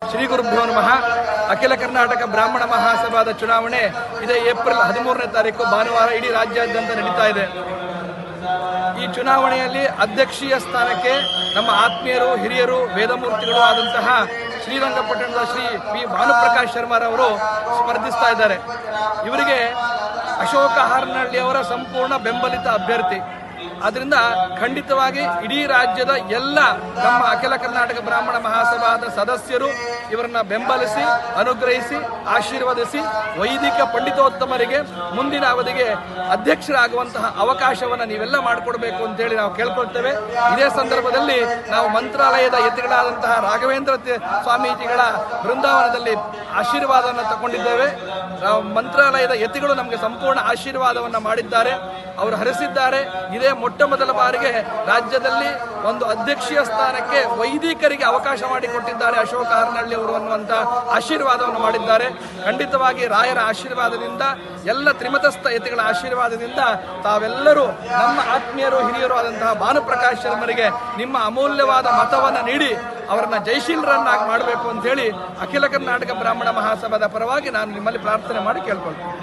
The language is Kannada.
ಶ್ರೀ ಗುರುಭ್ಯೋ ನಮಃ. ಅಖಿಲ ಕರ್ನಾಟಕ ಬ್ರಾಹ್ಮಣ ಮಹಾಸಭಾದ ಚುನಾವಣೆ ಇದೇ ಏಪ್ರಿಲ್ 13ನೇ ತಾರೀಕು ಭಾನುವಾರ ಇಡೀ ರಾಜ್ಯಾದ್ಯಂತ ನಡೀತಾ ಇದೆ. ಈ ಚುನಾವಣೆಯಲ್ಲಿ ಅಧ್ಯಕ್ಷೀಯ ಸ್ಥಾನಕ್ಕೆ ನಮ್ಮ ಆತ್ಮೀಯರು, ಹಿರಿಯರು, ವೇದಮೂರ್ತಿಗಳು ಆದಂತಹ ಶ್ರೀರಂಗಪಟ್ಟಣದ ಶ್ರೀ ಪಿ ಭಾನುಪ್ರಕಾಶ್ ಶರ್ಮಾರವರು ಸ್ಪರ್ಧಿಸ್ತಾ ಇದ್ದಾರೆ. ಇವರಿಗೆ ಅಶೋಕ ಹಾರನಹಳ್ಳಿಯವರ ಸಂಪೂರ್ಣ ಬೆಂಬಲಿತ ಅಭ್ಯರ್ಥಿ. ಆದ್ದರಿಂದ ಖಂಡಿತವಾಗಿ ಇಡೀ ರಾಜ್ಯದ ಎಲ್ಲ ನಮ್ಮ ಅಖಿಲ ಕರ್ನಾಟಕ ಬ್ರಾಹ್ಮಣ ಮಹಾಸಭಾದ ಸದಸ್ಯರು ಇವರನ್ನ ಬೆಂಬಲಿಸಿ, ಅನುಗ್ರಹಿಸಿ, ಆಶೀರ್ವದಿಸಿ ವೈದಿಕ ಪಂಡಿತೋತ್ತಮರಿಗೆ ಮುಂದಿನ ಅವಧಿಗೆ ಅಧ್ಯಕ್ಷರಾಗುವಂತಹ ಅವಕಾಶವನ್ನು ನೀವೆಲ್ಲ ಮಾಡಿಕೊಡ್ಬೇಕು ಅಂತೇಳಿ ನಾವು ಕೇಳ್ಕೊಳ್ತೇವೆ. ಇದೇ ಸಂದರ್ಭದಲ್ಲಿ ನಾವು ಮಂತ್ರಾಲಯದ ಯತಿಗಳಾದಂತಹ ರಾಘವೇಂದ್ರ ಸ್ವಾಮೀಜಿಗಳ ಬೃಂದಾವನದಲ್ಲಿ ಆಶೀರ್ವಾದವನ್ನು ತಗೊಂಡಿದ್ದೇವೆ. ನಾವು ಮಂತ್ರಾಲಯದ ಯತಿಗಳು ನಮಗೆ ಸಂಪೂರ್ಣ ಆಶೀರ್ವಾದವನ್ನು ಮಾಡಿದ್ದಾರೆ, ಅವರು ಹರಿಸಿದ್ದಾರೆ. ಇದೇ ಮೊಟ್ಟ ಮೊದಲ ಬಾರಿಗೆ ರಾಜ್ಯದಲ್ಲಿ ಒಂದು ಅಧ್ಯಕ್ಷೀಯ ಸ್ಥಾನಕ್ಕೆ ವೈದಿಕರಿಗೆ ಅವಕಾಶ ಮಾಡಿಕೊಟ್ಟಿದ್ದಾರೆ ಅಶೋಕ ಹಾರನಹಳ್ಳಿ ಅವರು ಅನ್ನುವಂಥ ಆಶೀರ್ವಾದವನ್ನು ಮಾಡಿದ್ದಾರೆ. ಖಂಡಿತವಾಗಿ ರಾಯರ ಆಶೀರ್ವಾದದಿಂದ, ಎಲ್ಲ ತ್ರಿಮತಸ್ಥ ಯತಿಗಳ ಆಶೀರ್ವಾದದಿಂದ ತಾವೆಲ್ಲರೂ ನಮ್ಮ ಆತ್ಮೀಯರು, ಹಿರಿಯರು ಆದಂತಹ ಭಾನುಪ್ರಕಾಶ್ ಶರ್ಮರಿಗೆ ನಿಮ್ಮ ಅಮೂಲ್ಯವಾದ ಮತವನ್ನು ನೀಡಿ ಅವರನ್ನ ಜಯಶೀಲರನ್ನಾಗಿ ಮಾಡಬೇಕು ಅಂತ ಹೇಳಿ ಅಖಿಲ ಕರ್ನಾಟಕ ಬ್ರಾಹ್ಮಣ ಮಹಾಸಭಾದ ಪರವಾಗಿ ನಾನು ನಿಮ್ಮಲ್ಲಿ ಪ್ರಾರ್ಥನೆ ಮಾಡಿ ಕೇಳ್ಕೊಳ್ತೀನಿ.